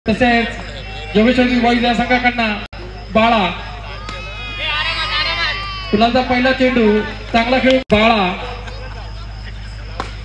तसेच जोगेश्वरी बॉईज या संघाकडनं बाळा फुलांचा पहिला चेंडू चांगला खेळ बाळा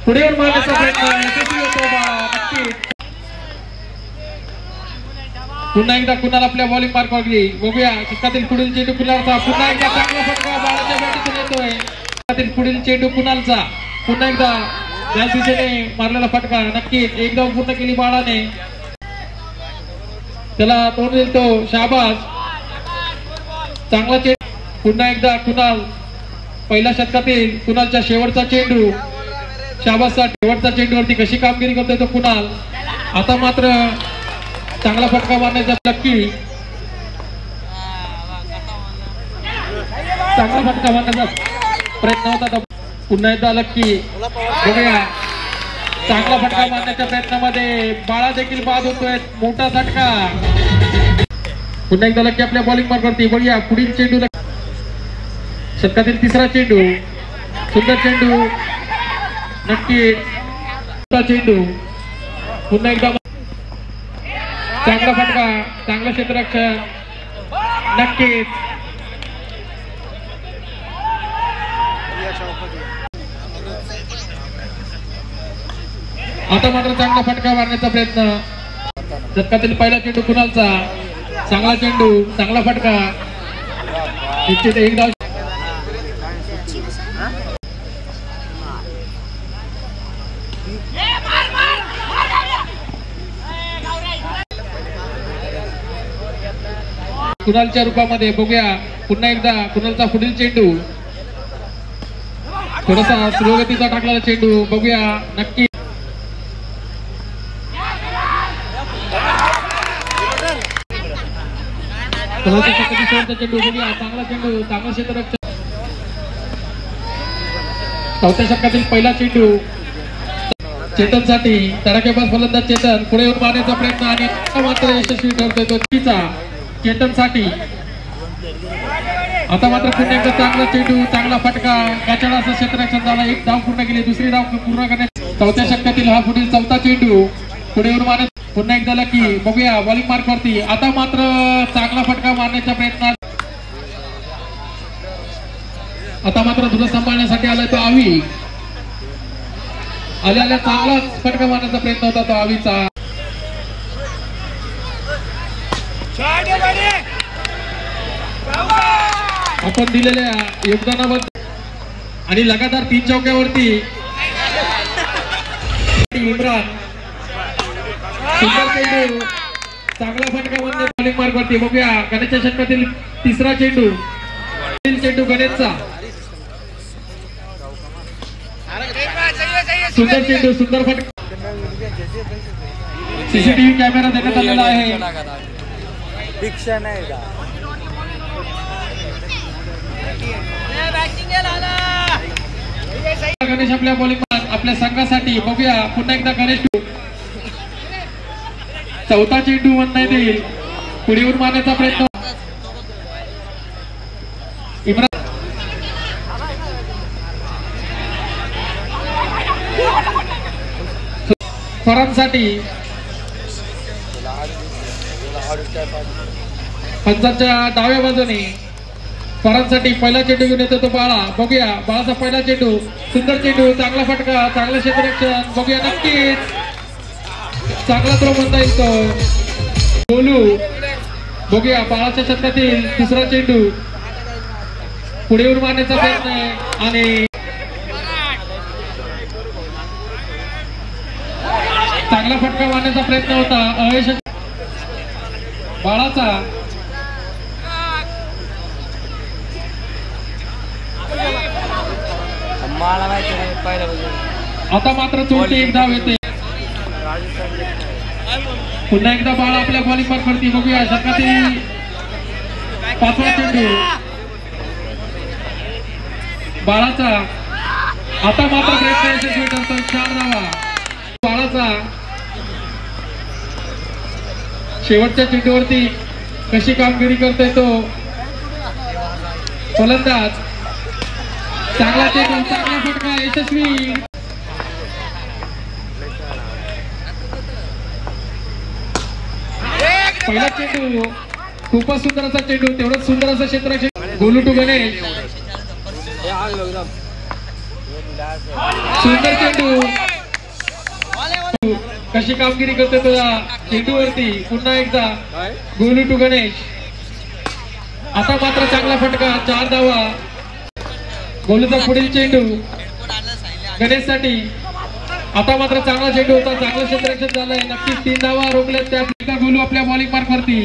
पुढे येऊन मारण्याचा प्रयत्न यशस्वी होतो बाळा नक्कीच पुन्हा एकदा कुणाल आपल्या बॉलिंग मार्कवर गेली बघूया शतकातील पुढील चेंडू कुणालचा पुन्हा एकदा चांगला फटका बाळाच्या बॅटीतून येतोय शतकातील पुढील चेंडू कुणालचा पुन्हा एकदा या दिशेने मारलेला फटका नक्कीच एकदा पूर्ण केली बाळाने त्याला तोंड देतो शाबास चांगला चेंडू पुन्हा एकदा कुणाल पहिल्या षटकातील कुणालच्या शेवटचा चेंडू शाबासचा शेवटचा चेंडूवरती कशी कामगिरी करतोय तो कुणाल आता मात्र चांगला फटका मारण्याचा नक्की चांगला फटका मारण्याचा प्रयत्न होता पुन्हा एकदा लक्की बघूया चांगला फटका मारण्याच्या प्रयत्नामध्ये बाळा देखील बाद होतोय मोठा झटका पुन्हा एकदा लक्की आपल्या बॉलिंग मार्कवरती बघूया पुढील चेंडू षटकातील तिसरा चेंडू सुंदर चेंडू नक्की चेंडू पुन्हा एकदा चांगला फटका चांगलं क्षेत्ररक्षण नक्कीच आता मात्र चांगला फटका मारण्याचा प्रयत्न षटकातील पहिला चेंडू कुणालचा चांगला चेंडू चांगला फटका निश्चित एक धाव कुणालच्या रूपामध्ये बघूया पुन्हा एकदा कुणालचा पुढील चेंडू थोडासा स्लो गतीचा टाकलेला चेंडू बघूया नक्की चेंडू बघूया चांगला चेंडू चांगला क्षेत्ररक्षण चौथ्या षटकातील पहिला चेंडू चेतनसाठी तडाखेबाज फलंदाज चेतन पुढे येऊन मारण्याचा प्रयत्न आणि मात्र यशस्वी ठरतोय तो चुकीचा चेतनसाठी आता मात्र पुन्हा एकदा चांगला चेंडू चांगला फटका काचडा असं क्षेत्ररक्षण झाला एक धाव पूर्ण केली दुसरी धाव पूर्ण करण्यात चौथ्या षटकातील हा पुढील चौथा चेंडू पुढे येऊन मारण्यात पुन्हा एकदा लकी बघूया बॉलिंग मार्कवरती आता मात्र चांगला फटका मारण्याच्या प्रयत्नात आता मात्र धुरा सांभाळण्यासाठी आलाय तो आवी आल्या चांगला फटका मारण्याचा प्रयत्न होता तो आवीचा आपण दिलेल्या योगदानाबद्दल आणि लगातार 3 चौक्यावरती इम्रान सुंदर चेंडू चांगला फटका मारण्याच्या बॉलिंग मार्कवरती बघूया गणेशच्या षटकातील तिसरा चेंडू गणेशचा सुंदर चेंडू सुंदर फटका सीसीटीव्ही कॅमेरा देण्यात आलेला आहे गणेश आपल्या बॉलिंग आपल्या संघासाठी बघूया पुन्हा एकदा गणेश चौथा चेंडू म्हणण्यात येईल पुढे येऊन मारण्याचा प्रयत्न इम्रान फरांसाठी पंचांच्या डाव्या बाजूने फरांसाठी पहिला चेंडू घेऊन येतो तो बाळा बघूया बाळाचा पहिला चेंडू सुंदर चेंडू चांगला फटका चांगलं क्षेत्ररक्षण बघूया नक्कीच चांगला थ्रो म्हणता येईल तो बोलू बघूया बाळाच्या षटकातील तिसरा चेंडू पुढे येऊन मारण्याचा प्रयत्न आहे आणि चांगला फटका मारण्याचा प्रयत्न होता अयशस्वी बाळाचा आता मात्र चोटी एक धाव येते पुन्हा एकदा बाळा आपल्या बॉलिंग मार्कवरती बघूया षटकातील पाचवा चेंडू बाळाचा आता मात्र प्रयत्न यशस्वी ठरतो 4 धावा बाळाचा शेवटच्या चेंडूवरती कशी कामगिरी करतोय तो फलंदाज चांगला चेंडू चांगला फटका यशस्वी पहिला चेंडू खूपच सुंदर असा चेंडू, तेवढंच सुंदर असं क्षेत्ररक्षण. गोलू टू गणेश, सुंदर चेंडू. कशी कामगिरी करते तो या चेंडूवरती. पुन्हा एकदा गोलू टू गणेश. आता मात्र चांगला फटका, 4 धावा. गोलूचा पुढील चेंडू गणेश साठी. आता मात्र चांगला चेंडू होता, चांगलं क्षेत्ररक्षण झालंय. नक्कीच 3 धावा रोखल्यात त्या. गोलू आपल्या बॉलिंग मार्क वरती.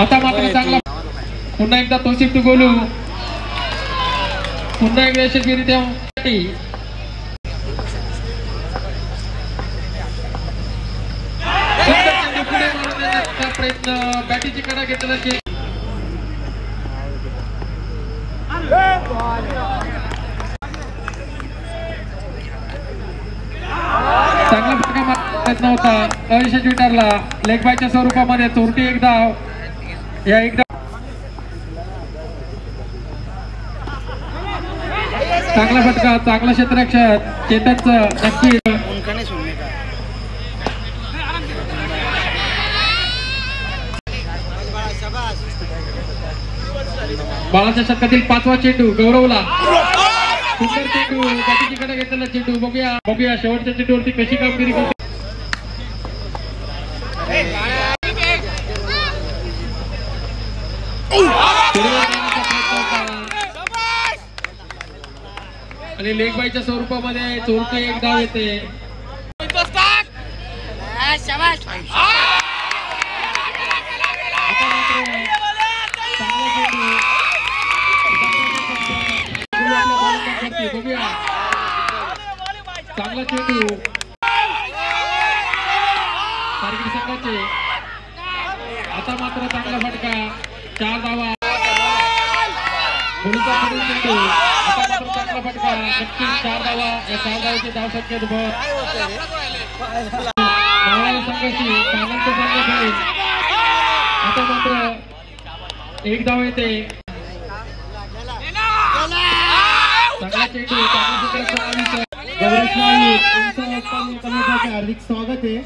आता मात्र चांगला, पुन्हा एकदा तोसिफ टू गोलू. पुन्हा एकदा यशस्वीरित्या प्रयत्न, बॅटीची कडा घेतलेला चेंडू. चांगला फटका मारत नव्हता, अयशस्वी ठरला. लेग बायच्या स्वरूपामध्ये चोरटी एक धाव. या एकदा चांगला फटका, चांगला क्षेत्ररक्षण चेतनचं. नक्की बाळाच्या शतकातील 5वा चेंडू गौरवला. सुंदर चेंडू, बॅटीची कडा घेतलेला चेंडू. बघूया शेवटच्या चेंडूवरती कशी कामगिरी करते. आणि लेग बायच्या स्वरूपामध्ये चोरटी एक धाव येते. चांगला चेंडू कारगिल संघाचे. आता मात्र चांगला फटका, 4 धावा. गोलूचा पुढील चेंडू. आता मात्र चांगला फटका, नक्कीच 4 धावा. या 4 धावाची धाव संख्येत भर. संघाची कानांचं संघ खेळेल. आता मात्र 1 धाव येते. चांगला चेंडू, चांगला क्षेत्ररक्षण. हार्दिक स्वागत आहे.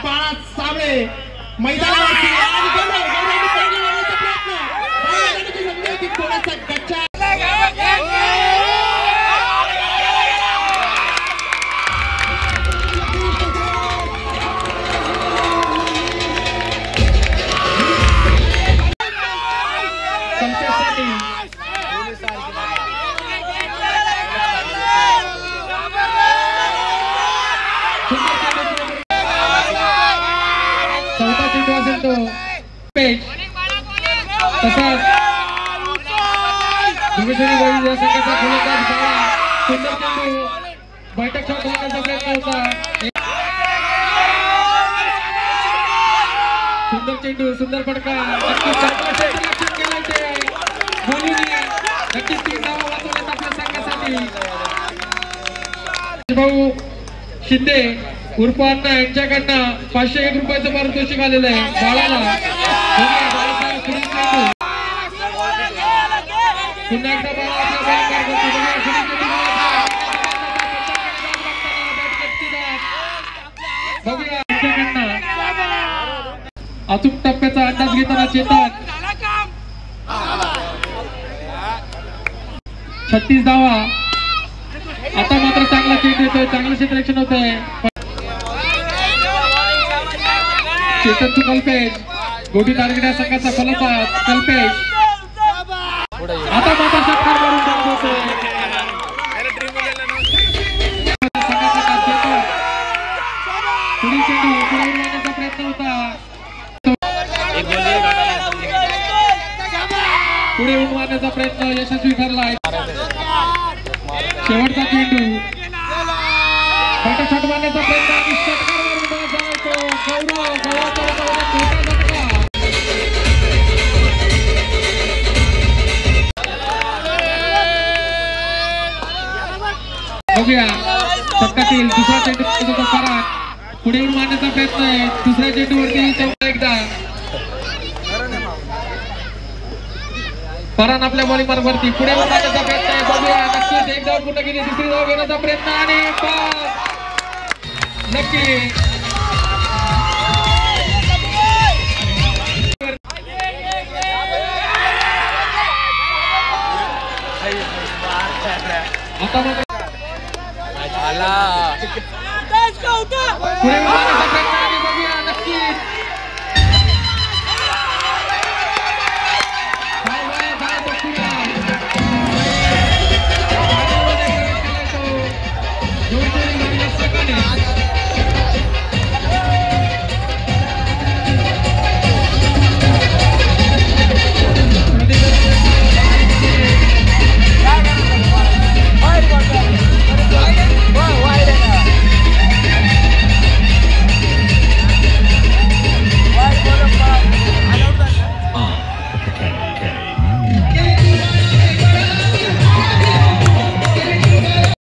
बाळा साबळे मैदानावरती थोडासा गच्चा. चौथा चेंडू असेल तो पेच. तसाच योगेश्वरी गोळी या संघाचा गोलंदाज बाळा. सुंदर चेंडू, बैठक शॉट मारण्याचा प्रयत्न होता. सुंदर चेंडू, सुंदर फटका. नक्कीच चांगलं क्षेत्ररक्षण केलंय ते गोलूने. नक्कीच 3 धावा वाचवल्यात आपल्या संघासाठी. भाऊ शिंदे उर्फ अण्णा यांच्याकडनं 501 रुपयाचं पारितोषिक आलेलं आहे बाळाला. पुन्हा एकदा बघूया यांच्याकडनं अचूक टप्प्याचा अंदाज घेताना चेतन. 36 धावा. आता मात्र चांगला चेंडू येतोय, चांगलं क्षेत्ररक्षण होत आहे. चेतन कल्पेश, गोटी टार्गेट या संघाचा फलंदाज कल्पेश. आता मात्र षटकार मारून बाद होतोय. पुढील चेंडू पुढे उडवण्याचा प्रयत्न होता. पुढे उडवण्याचा प्रयत्न यशस्वी ठरला. शेवटचा चेंडू बैठक शॉट मारण्याचा प्रयत्न आणि षटकार मारून बाद जातो. बघूया षटकातील दुसरा चेंडू फराक. पुढे उडून मारण्याचा प्रयत्न आहे. दुसऱ्या चेंडूवरती एकदा फरान आपल्या बॉलिंग मार्गावरती पुढे मारण्याचा प्रयत्न आहे. बघूया नक्कीच पूर्ण केली दुसरी धाव घेण्याचा प्रयत्न आणि पास नक्की आता मात्र पुढे मारण्याचा प्रयत्न